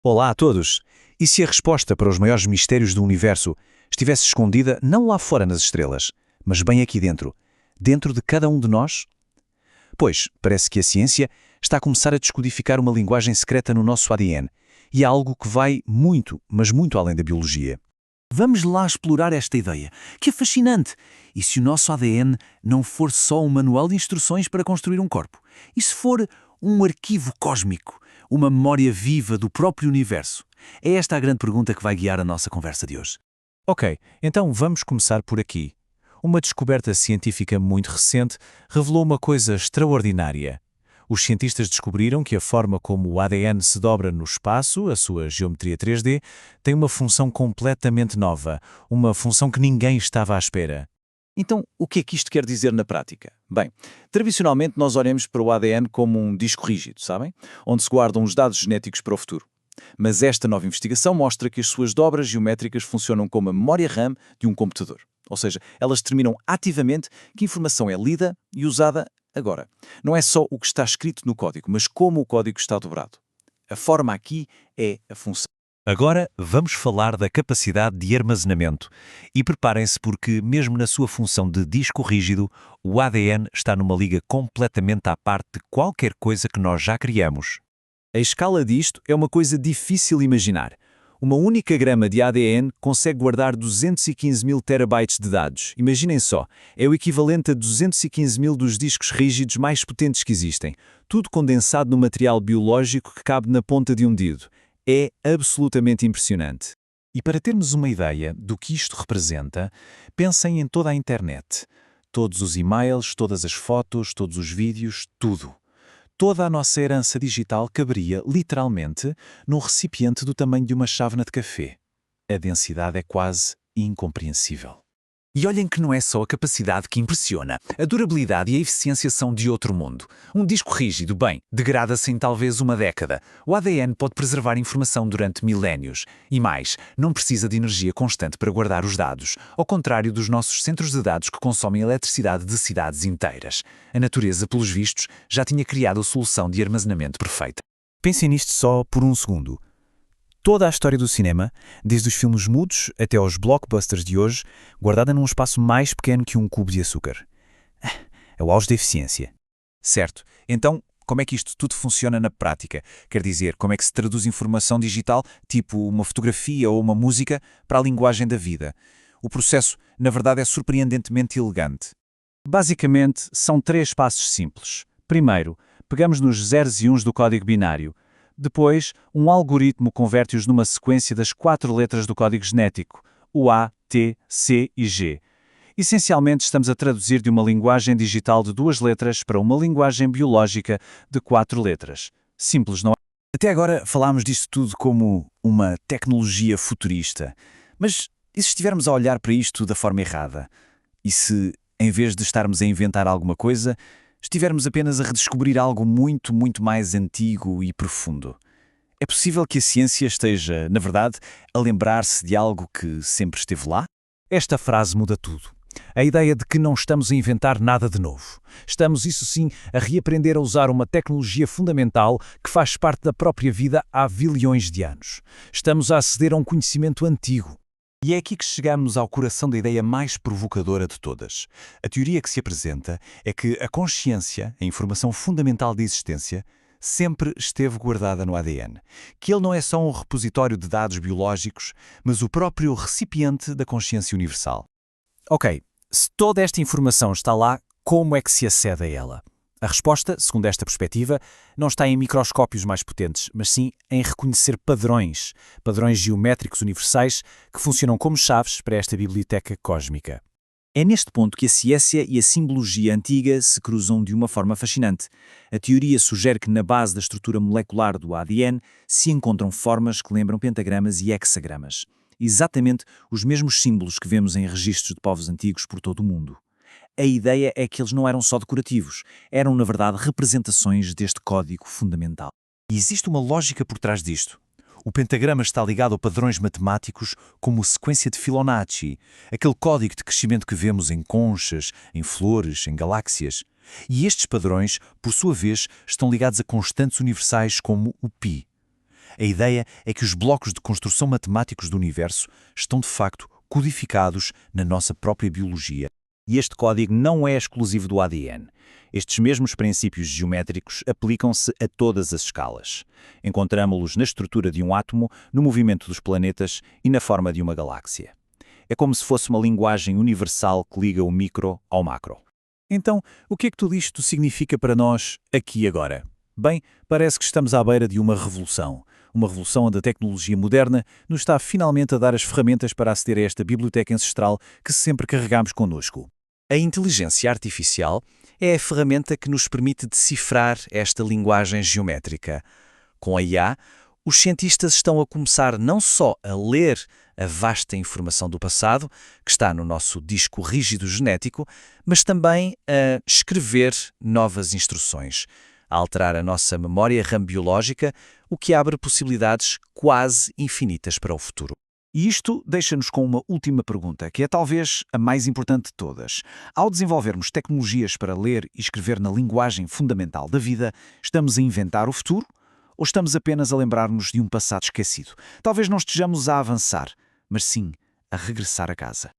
Olá a todos! E se a resposta para os maiores mistérios do universo estivesse escondida não lá fora nas estrelas, mas bem aqui dentro, dentro de cada um de nós? Pois, parece que a ciência está a começar a descodificar uma linguagem secreta no nosso ADN, e é algo que vai muito, mas muito além da biologia. Vamos lá explorar esta ideia, que é fascinante. E se o nosso ADN não for só um manual de instruções para construir um corpo? E se for um arquivo cósmico, uma memória viva do próprio universo? É esta a grande pergunta que vai guiar a nossa conversa de hoje. Ok, então vamos começar por aqui. Uma descoberta científica muito recente revelou uma coisa extraordinária. Os cientistas descobriram que a forma como o ADN se dobra no espaço, a sua geometria 3D, tem uma função completamente nova, uma função que ninguém estava à espera. Então, o que é que isto quer dizer na prática? Bem, tradicionalmente nós olhamos para o ADN como um disco rígido, sabem? Onde se guardam os dados genéticos para o futuro. Mas esta nova investigação mostra que as suas dobras geométricas funcionam como a memória RAM de um computador. Ou seja, elas determinam ativamente que informação é lida e usada agora. Não é só o que está escrito no código, mas como o código está dobrado. A forma aqui é a função. Agora vamos falar da capacidade de armazenamento. E preparem-se porque, mesmo na sua função de disco rígido, o ADN está numa liga completamente à parte de qualquer coisa que nós já criamos. A escala disto é uma coisa difícil de imaginar. Uma única grama de ADN consegue guardar 215 mil terabytes de dados. Imaginem só, é o equivalente a 215 mil dos discos rígidos mais potentes que existem. Tudo condensado no material biológico que cabe na ponta de um dedo. É absolutamente impressionante. E para termos uma ideia do que isto representa, pensem em toda a internet. Todos os e-mails, todas as fotos, todos os vídeos, tudo. Toda a nossa herança digital caberia, literalmente, num recipiente do tamanho de uma chávena de café. A densidade é quase incompreensível. E olhem que não é só a capacidade que impressiona. A durabilidade e a eficiência são de outro mundo. Um disco rígido, bem, degrada-se em talvez uma década. O ADN pode preservar informação durante milénios. E mais, não precisa de energia constante para guardar os dados, ao contrário dos nossos centros de dados que consomem eletricidade de cidades inteiras. A natureza, pelos vistos, já tinha criado a solução de armazenamento perfeita. Pensem nisto só por um segundo. Toda a história do cinema, desde os filmes mudos até aos blockbusters de hoje, guardada num espaço mais pequeno que um cubo de açúcar. É o auge da eficiência. Certo. Então, como é que isto tudo funciona na prática? Quer dizer, como é que se traduz informação digital, tipo uma fotografia ou uma música, para a linguagem da vida? O processo, na verdade, é surpreendentemente elegante. Basicamente, são 3 passos simples. Primeiro, pegamos nos zeros e uns do código binário. Depois, um algoritmo converte-os numa sequência das 4 letras do código genético, o A, T, C e G. Essencialmente, estamos a traduzir de uma linguagem digital de 2 letras para uma linguagem biológica de 4 letras. Simples, não é? Até agora falámos disto tudo como uma tecnologia futurista. Mas e se estivermos a olhar para isto da forma errada? E se, em vez de estarmos a inventar alguma coisa, estivermos apenas a redescobrir algo muito, muito mais antigo e profundo? É possível que a ciência esteja, na verdade, a lembrar-se de algo que sempre esteve lá? Esta frase muda tudo. A ideia de que não estamos a inventar nada de novo. Estamos, isso sim, a reaprender a usar uma tecnologia fundamental que faz parte da própria vida há bilhões de anos. Estamos a aceder a um conhecimento antigo. E é aqui que chegamos ao coração da ideia mais provocadora de todas. A teoria que se apresenta é que a consciência, a informação fundamental da existência, sempre esteve guardada no ADN. Que ele não é só um repositório de dados biológicos, mas o próprio recipiente da consciência universal. Ok, se toda esta informação está lá, como é que se acede a ela? A resposta, segundo esta perspectiva, não está em microscópios mais potentes, mas sim em reconhecer padrões geométricos universais que funcionam como chaves para esta biblioteca cósmica. É neste ponto que a ciência e a simbologia antiga se cruzam de uma forma fascinante. A teoria sugere que na base da estrutura molecular do ADN se encontram formas que lembram pentagramas e hexagramas. Exatamente os mesmos símbolos que vemos em registros de povos antigos por todo o mundo. A ideia é que eles não eram só decorativos, eram na verdade representações deste código fundamental. E existe uma lógica por trás disto. O pentagrama está ligado a padrões matemáticos como a sequência de Fibonacci, aquele código de crescimento que vemos em conchas, em flores, em galáxias. E estes padrões, por sua vez, estão ligados a constantes universais como o π. A ideia é que os blocos de construção matemáticos do universo estão de facto codificados na nossa própria biologia. E este código não é exclusivo do ADN. Estes mesmos princípios geométricos aplicam-se a todas as escalas. Encontramo-los na estrutura de um átomo, no movimento dos planetas e na forma de uma galáxia. É como se fosse uma linguagem universal que liga o micro ao macro. Então, o que é que tudo isto significa para nós, aqui e agora? Bem, parece que estamos à beira de uma revolução. Uma revolução onde a tecnologia moderna nos está finalmente a dar as ferramentas para aceder a esta biblioteca ancestral que sempre carregamos connosco. A inteligência artificial é a ferramenta que nos permite decifrar esta linguagem geométrica. Com a IA, os cientistas estão a começar não só a ler a vasta informação do passado, que está no nosso disco rígido genético, mas também a escrever novas instruções, a alterar a nossa memória RAM biológica, o que abre possibilidades quase infinitas para o futuro. E isto deixa-nos com uma última pergunta, que é talvez a mais importante de todas. Ao desenvolvermos tecnologias para ler e escrever na linguagem fundamental da vida, estamos a inventar o futuro? Ou estamos apenas a lembrar-nos de um passado esquecido? Talvez não estejamos a avançar, mas sim a regressar a casa.